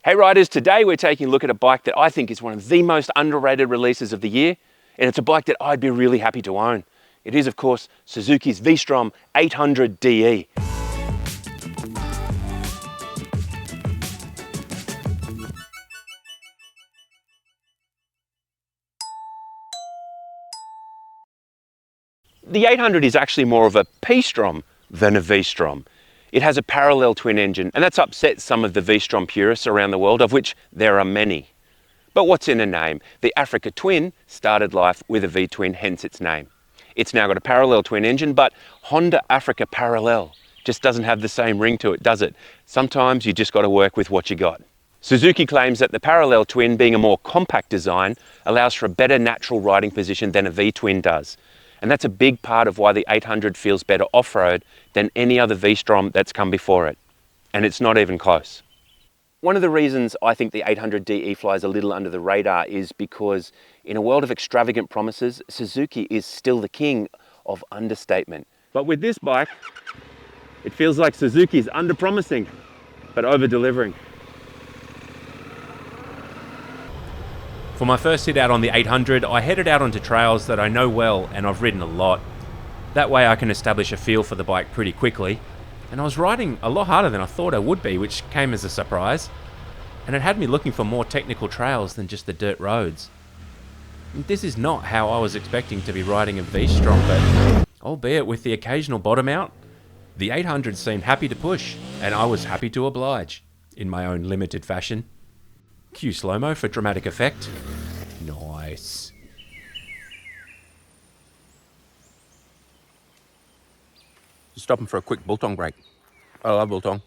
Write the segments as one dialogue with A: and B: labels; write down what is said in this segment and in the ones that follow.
A: Hey riders, today we're taking a look at a bike that I think is one of the most underrated releases of the year, and it's a bike that I'd be really happy to own. It is, of course, Suzuki's V-Strom 800 DE. The 800 is actually more of a P-Strom than a V-Strom. It has a parallel twin engine, and that's upset some of the V-Strom purists around the world, of which there are many. But what's in a name? The Africa Twin started life with a V-twin, hence its name. It's now got a parallel twin engine, but Honda Africa Parallel just doesn't have the same ring to it, does it? Sometimes you just got to work with what you got. Suzuki claims that the parallel twin, being a more compact design, allows for a better natural riding position than a V-twin does. And that's a big part of why the 800 feels better off-road than any other V-Strom that's come before it. And it's not even close. One of the reasons I think the 800 DE flies a little under the radar is because in a world of extravagant promises, Suzuki is still the king of understatement. But with this bike, it feels like Suzuki's under-promising, but over-delivering.
B: For my first hit out on the 800, I headed out onto trails that I know well and I've ridden a lot. That way I can establish a feel for the bike pretty quickly. And I was riding a lot harder than I thought I would be, which came as a surprise. And it had me looking for more technical trails than just the dirt roads. And this is not how I was expecting to be riding a V-Strom, but albeit with the occasional bottom out, the 800 seemed happy to push, and I was happy to oblige, in my own limited fashion. Cue slow-mo for dramatic effect. Nice.
C: Stopping for a quick biltong break. I love biltong.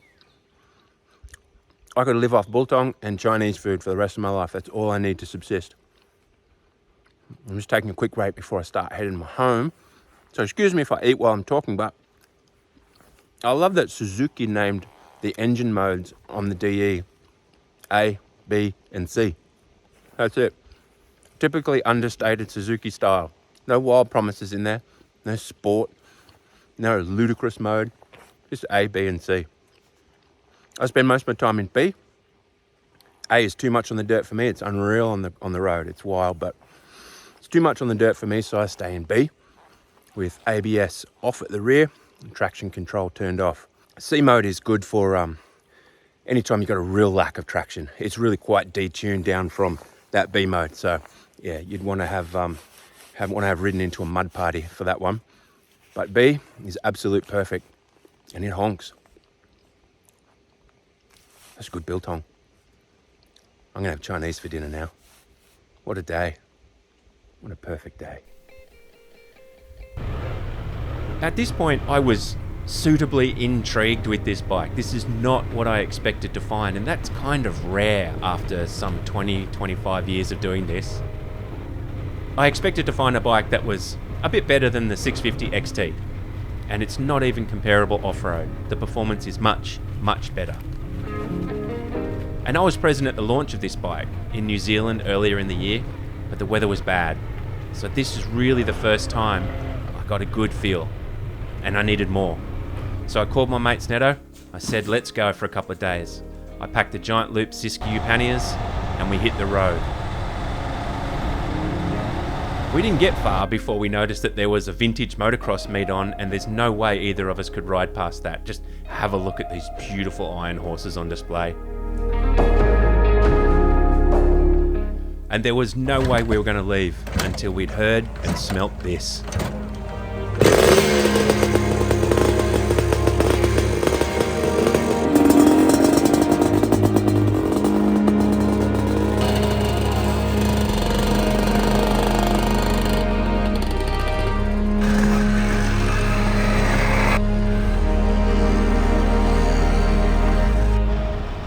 C: I could live off biltong and Chinese food for the rest of my life. That's all I need to subsist. I'm just taking a quick break before I start heading home. So excuse me if I eat while I'm talking, but I love that Suzuki named the engine modes on the DE A, B, and C. That's it. Typically understated Suzuki style. No wild promises in there. No sport. No ludicrous mode, just A, B, and C. I spend most of my time in B. A is too much on the dirt for me. It's unreal on the road. It's wild, but it's too much on the dirt for me, so I stay in B with ABS off at the rear and traction control turned off. C mode is good for anytime you've got a real lack of traction. It's really quite detuned down from that B mode. So yeah, you'd want to have ridden into a mud party for that one. But B is absolute perfect, and it honks. That's good biltong. I'm gonna have Chinese for dinner now. What a day. What a perfect day.
B: At this point, I was suitably intrigued with this bike. This is not what I expected to find, and that's kind of rare after some 20-25 years of doing this. I expected to find a bike that was a bit better than the 650 XT, and it's not even comparable off-road. The performance is much, much better. And I was present at the launch of this bike in New Zealand earlier in the year, but the weather was bad. So this is really the first time I got a good feel, and I needed more. So I called my mate Sneddo. I said, let's go for a couple of days. I packed the Giant Loop Siskiyou panniers, and we hit the road. We didn't get far before we noticed that there was a vintage motocross meet on, and there's no way either of us could ride past that. Just have a look at these beautiful iron horses on display. And there was no way we were going to leave until we'd heard and smelt this.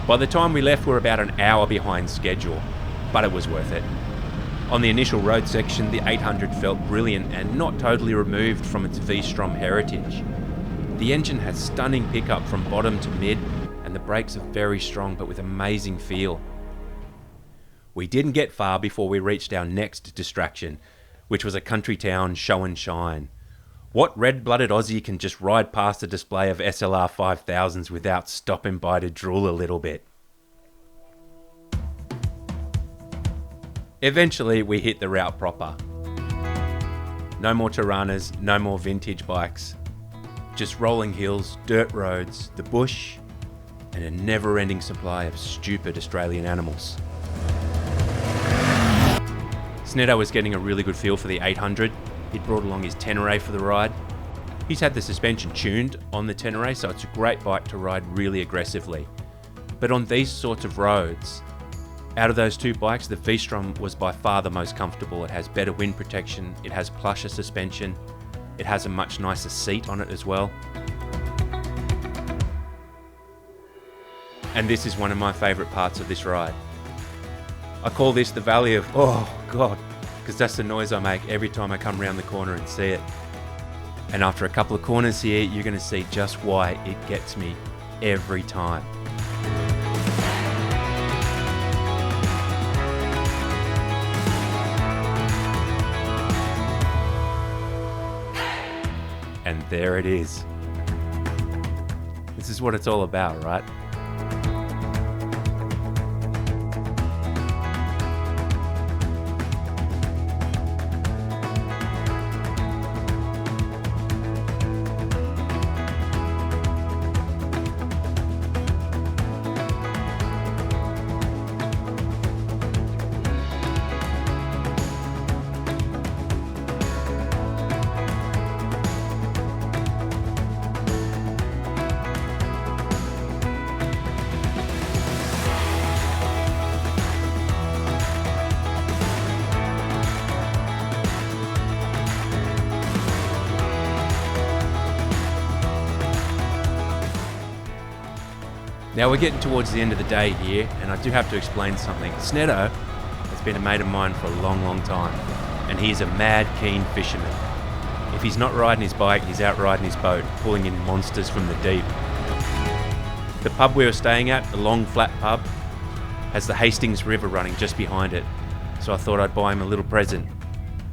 B: By the time we left, we were about an hour behind schedule, but it was worth it. On the initial road section, the 800 felt brilliant and not totally removed from its V-Strom heritage. The engine has stunning pickup from bottom to mid, and the brakes are very strong but with amazing feel. We didn't get far before we reached our next distraction, which was a country town show and shine. What red-blooded Aussie can just ride past a display of SLR 5000s without stopping by to drool a little bit? Eventually, we hit the route proper. No more Tiranas, no more vintage bikes. Just rolling hills, dirt roads, the bush, and a never-ending supply of stupid Australian animals. Sneddo was getting a really good feel for the 800. He'd brought along his Tenere for the ride. He's had the suspension tuned on the Tenere, so it's a great bike to ride really aggressively. But on these sorts of roads, out of those two bikes, the V-Strom was by far the most comfortable. It has better wind protection, it has plusher suspension, it has a much nicer seat on it as well. And this is one of my favourite parts of this ride. I call this the Valley of, oh God, because that's the noise I make every time I come around the corner and see it. And after a couple of corners here, you're going to see just why it gets me every time. And there it is. This is what it's all about, right? Now we're getting towards the end of the day here, and I do have to explain something. Sneddo has been a mate of mine for a long, long time, and he's a mad keen fisherman. If he's not riding his bike, he's out riding his boat, pulling in monsters from the deep. The pub we were staying at, the Long Flat Pub, has the Hastings River running just behind it, so I thought I'd buy him a little present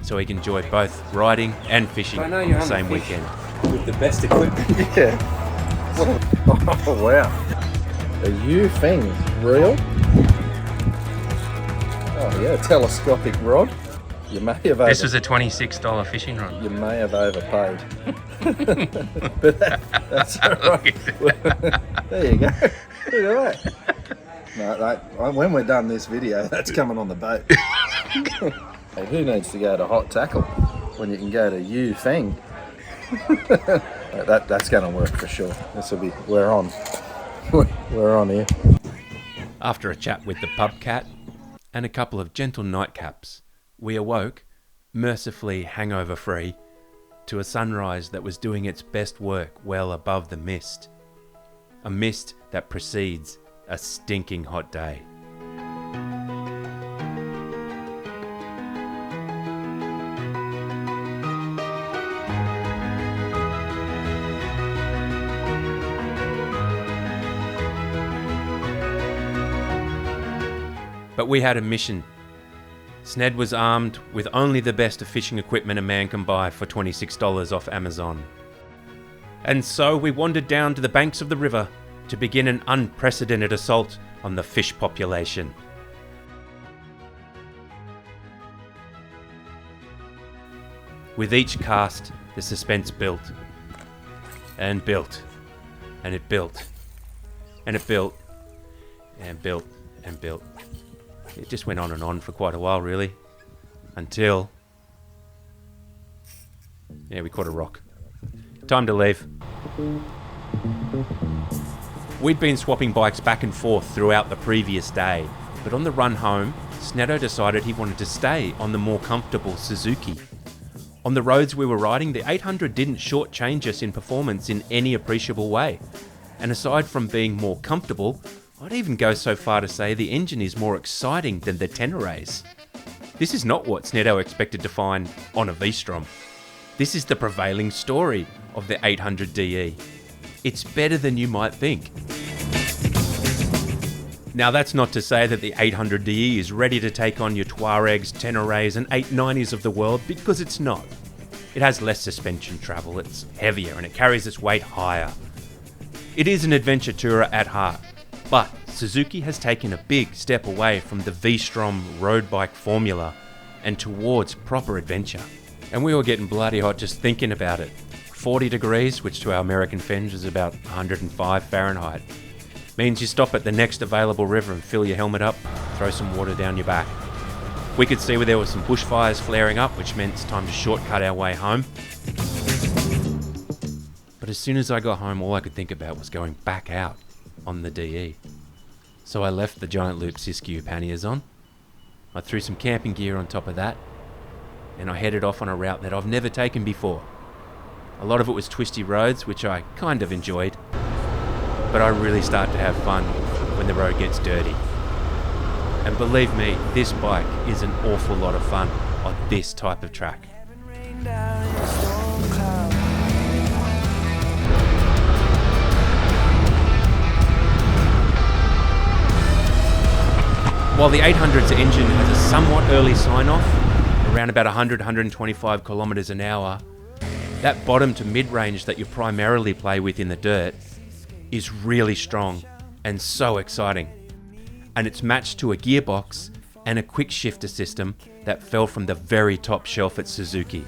B: so he can enjoy both riding and fishing on the same weekend.
C: With the best equipment.
D: Yeah. Oh, wow. A U-Feng reel. Oh yeah, telescopic rod. You may have
B: This was a $26 fishing rod.
D: You may have overpaid. But that's all right. There you go. Look at that. No, when we're done this video, that's coming on the boat. Hey, who needs to go to Hot Tackle when you can go to U-Feng? That's going to work for sure. This will be, we're on here.
B: After a chat with the pub cat and a couple of gentle nightcaps, we awoke, mercifully hangover free, to a sunrise that was doing its best work well above the mist. A mist that precedes a stinking hot day. But we had a mission. Sned was armed with only the best of fishing equipment a man can buy for $26 off Amazon. And so we wandered down to the banks of the river to begin an unprecedented assault on the fish population. With each cast, the suspense built, and built, and it built, and it built, and built, and built. It just went on for quite a while, really, until, yeah, we caught a rock. Time to leave. We'd been swapping bikes back and forth throughout the previous day, but on the run home, Sneddo decided he wanted to stay on the more comfortable Suzuki. On the roads we were riding, the 800 didn't shortchange us in performance in any appreciable way. And aside from being more comfortable, I'd even go so far to say the engine is more exciting than the Teneres. This is not what Sneddo expected to find on a V-Strom. This is the prevailing story of the 800DE. It's better than you might think. Now that's not to say that the 800DE is ready to take on your Tuaregs, Teneres and 890s of the world, because it's not. It has less suspension travel, it's heavier and it carries its weight higher. It is an adventure tourer at heart. But Suzuki has taken a big step away from the V-Strom road bike formula and towards proper adventure. And we were getting bloody hot just thinking about it. 40 degrees, which to our American friends is about 105 Fahrenheit. Means you stop at the next available river and fill your helmet up, throw some water down your back. We could see where there were some bushfires flaring up, which meant it's time to shortcut our way home. But as soon as I got home, all I could think about was going back out on the DE. So I left the Giant Loop Siskiyou panniers on. I threw some camping gear on top of that, and I headed off on a route that I've never taken before. A lot of it was twisty roads, which I kind of enjoyed, but I really start to have fun when the road gets dirty. And believe me, this bike is an awful lot of fun on this type of track. While the 800's engine has a somewhat early sign-off, around about 100-125 kilometers an hour, that bottom to mid-range that you primarily play with in the dirt is really strong and so exciting. And it's matched to a gearbox and a quick shifter system that fell from the very top shelf at Suzuki.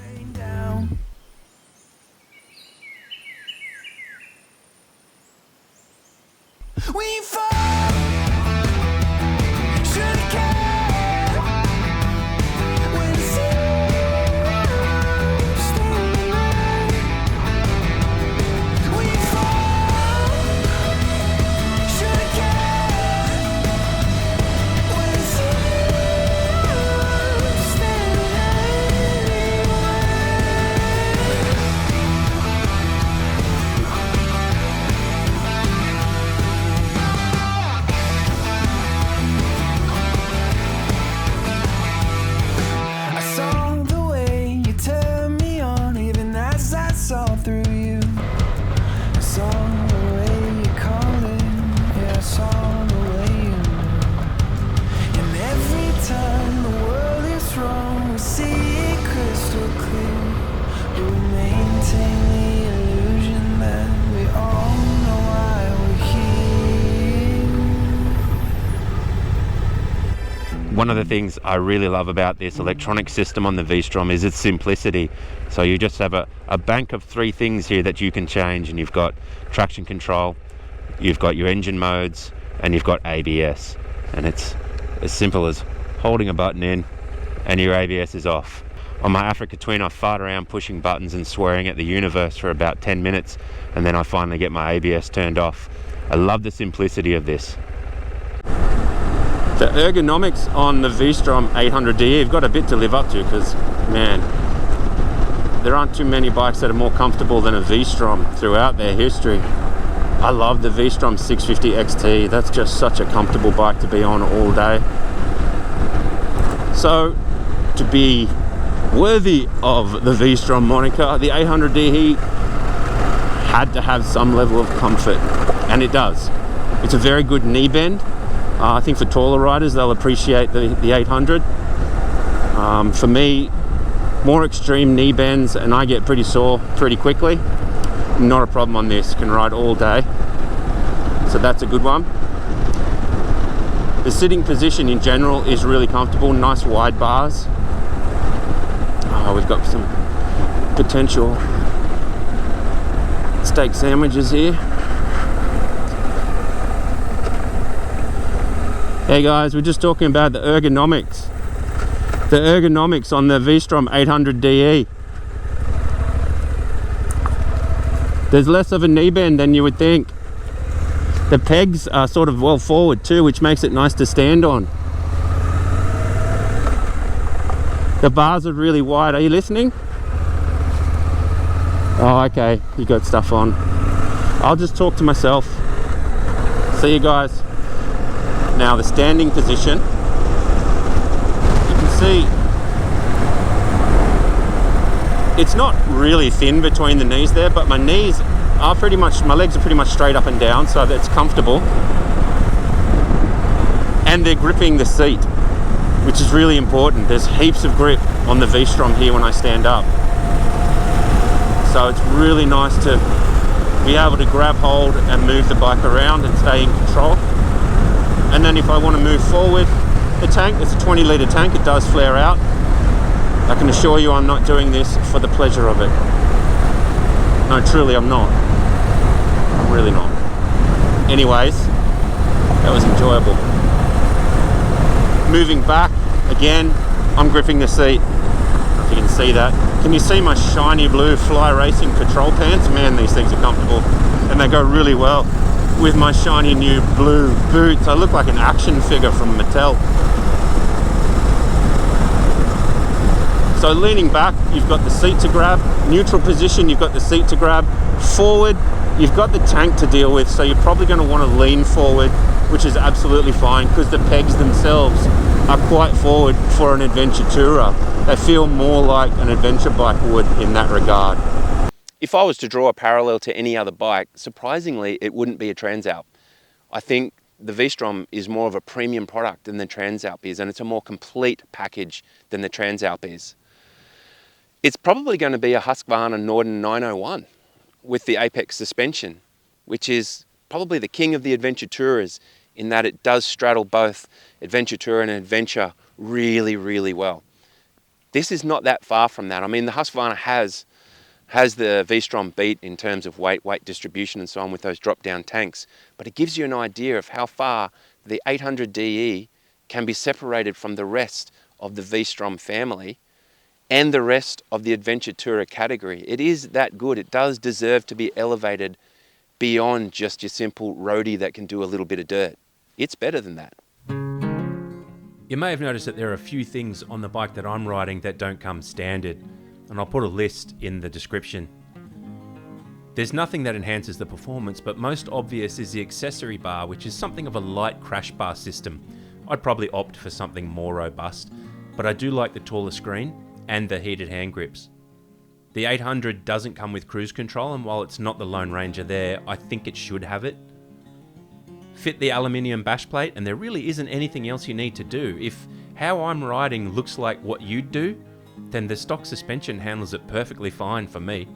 B: One of the things I really love about this electronic system on the V-Strom is its simplicity. So you just have a bank of three things here that you can change, and you've got traction control, you've got your engine modes, and you've got ABS. And it's as simple as holding a button in and your ABS is off. On my Africa Twin, I fart around pushing buttons and swearing at the universe for about 10 minutes, and then I finally get my ABS turned off. I love the simplicity of this. The ergonomics on the V-Strom 800DE have got a bit to live up to, because, man, there aren't too many bikes that are more comfortable than a V-Strom throughout their history. I love the V-Strom 650 XT. That's just such a comfortable bike to be on all day. So, to be worthy of the V-Strom moniker, the 800DE had to have some level of comfort, and it does. It's a very good knee bend. I think for taller riders, they'll appreciate the 800. For me, more extreme knee bends and I get pretty sore pretty quickly. Not a problem on this, can ride all day. So that's a good one. The sitting position in general is really comfortable, nice wide bars. We've got some potential steak sandwiches here. Hey guys, we're just talking about the ergonomics. The ergonomics on the V-Strom 800DE. There's less of a knee bend than you would think. The pegs are sort of well forward too, which makes it nice to stand on. The bars are really wide. Are you listening? Oh, okay, you got stuff on. I'll just talk to myself. See you guys. Now the standing position, you can see it's not really thin between the knees there, but my legs are pretty much straight up and down, so that's comfortable. And they're gripping the seat, which is really important. There's heaps of grip on the V-Strom here when I stand up. So it's really nice to be able to grab hold and move the bike around and stay in control.
C: and then if I want to move forward, the tank, it's a 20 litre tank, it does flare out. I can assure you I'm not doing this for the pleasure of it. No, truly I'm not. I'm really not. Anyways, that was enjoyable. Moving back, again, I'm gripping the seat. I don't know if you can see that. Can you see my shiny blue Fly Racing patrol pants? Man, these things are comfortable. And they go really well with my shiny new blue boots. I look like an action figure from Mattel. So leaning back, you've got the seat to grab. Neutral position, you've got the seat to grab. Forward, you've got the tank to deal with, so you're probably going to want to lean forward, which is absolutely fine because the pegs themselves are quite forward for an adventure tourer. They feel more like an adventure bike would in that regard. If I was to draw a parallel to any other bike, surprisingly, it wouldn't be a Transalp. I think the V-Strom is more of a premium product than the Transalp is, and it's a more complete package than the Transalp is. It's probably going to be a Husqvarna Norden 901 with the Apex suspension, which is probably the king of the adventure tourers in that it does straddle both adventure tourer and adventure really, really well. This is not that far from that. I mean, the Husqvarna has the V-Strom beat in terms of weight distribution and so on with those drop-down tanks, but it gives you an idea of how far the 800DE can be separated from the rest of the V-Strom family and the rest of the adventure tourer category. It is that good. It does deserve to be elevated beyond just your simple roadie that can do a little bit of dirt. It's better than that.
B: You may have noticed that there are a few things on the bike that I'm riding that don't come standard, and I'll put a list in the description. There's nothing that enhances the performance, but most obvious is the accessory bar, which is something of a light crash bar system. I'd probably opt for something more robust, but I do like the taller screen and the heated hand grips. The 800 doesn't come with cruise control, and while it's not the Lone Ranger there, I think it should have it. Fit the aluminium bash plate, and there really isn't anything else you need to do. If how I'm riding looks like what you'd do, then the stock suspension handles it perfectly fine for me.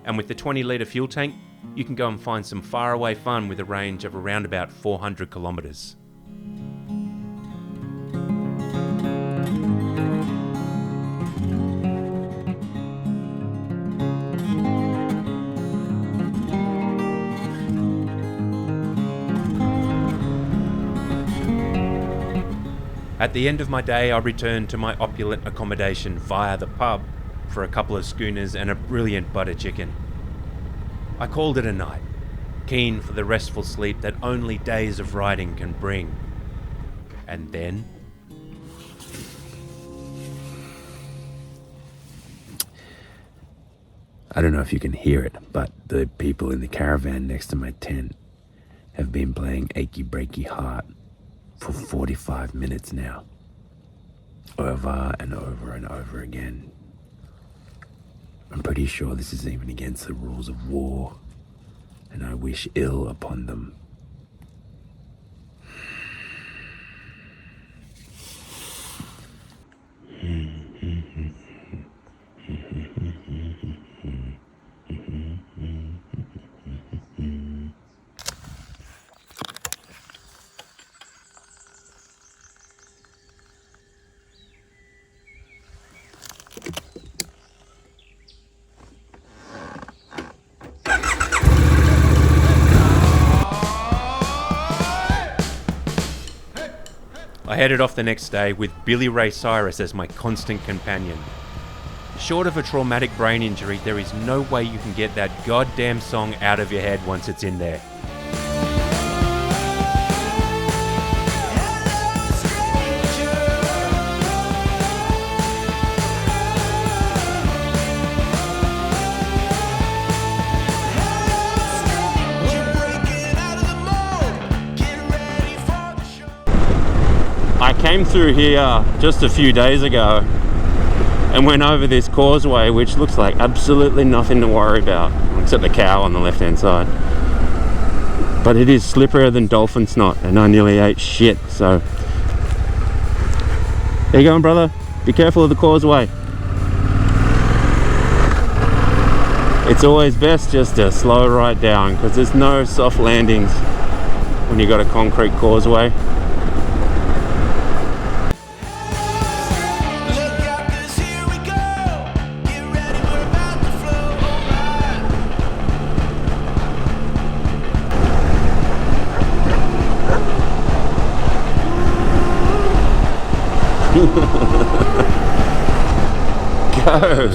B: And with the 20 litre fuel tank, you can go and find some faraway fun with a range of around about 400 kilometres. At the end of my day, I returned to my opulent accommodation via the pub for a couple of schooners and a brilliant butter chicken. I called it a night, keen for the restful sleep that only days of riding can bring. And then...
C: I don't know if you can hear it, but the people in the caravan next to my tent have been playing Achy Breaky Heart for 45 minutes now. Over and over and over again. I'm pretty sure this is even against the rules of war, and I wish ill upon them.
B: I headed off the next day with Billy Ray Cyrus as my constant companion. Short of a traumatic brain injury, there is no way you can get that goddamn song out of your head once it's in there.
C: I came through here just a few days ago and went over this causeway, which looks like absolutely nothing to worry about, except the cow on the left hand side. But it is slipperier than dolphin snot, and I nearly ate shit, so... There you going, brother? Be careful of the causeway. It's always best just to slow right down, because there's no soft landings when you got a concrete causeway.
E: Look out, 'cause here we go. Get ready, we're about to flow.
C: Go!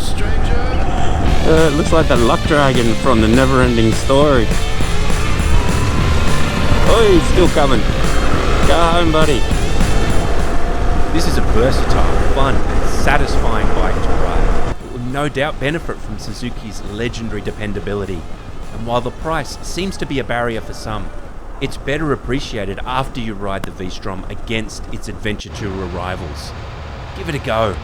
C: It looks like the luck dragon from the Never-Ending Story. Oh, he's still coming. Go home, buddy.
B: This is a versatile, fun, and satisfying bike to ride. It will no doubt benefit from Suzuki's legendary dependability. And while the price seems to be a barrier for some, it's better appreciated after you ride the V-Strom against its Adventure Tourer rivals. Give it a go.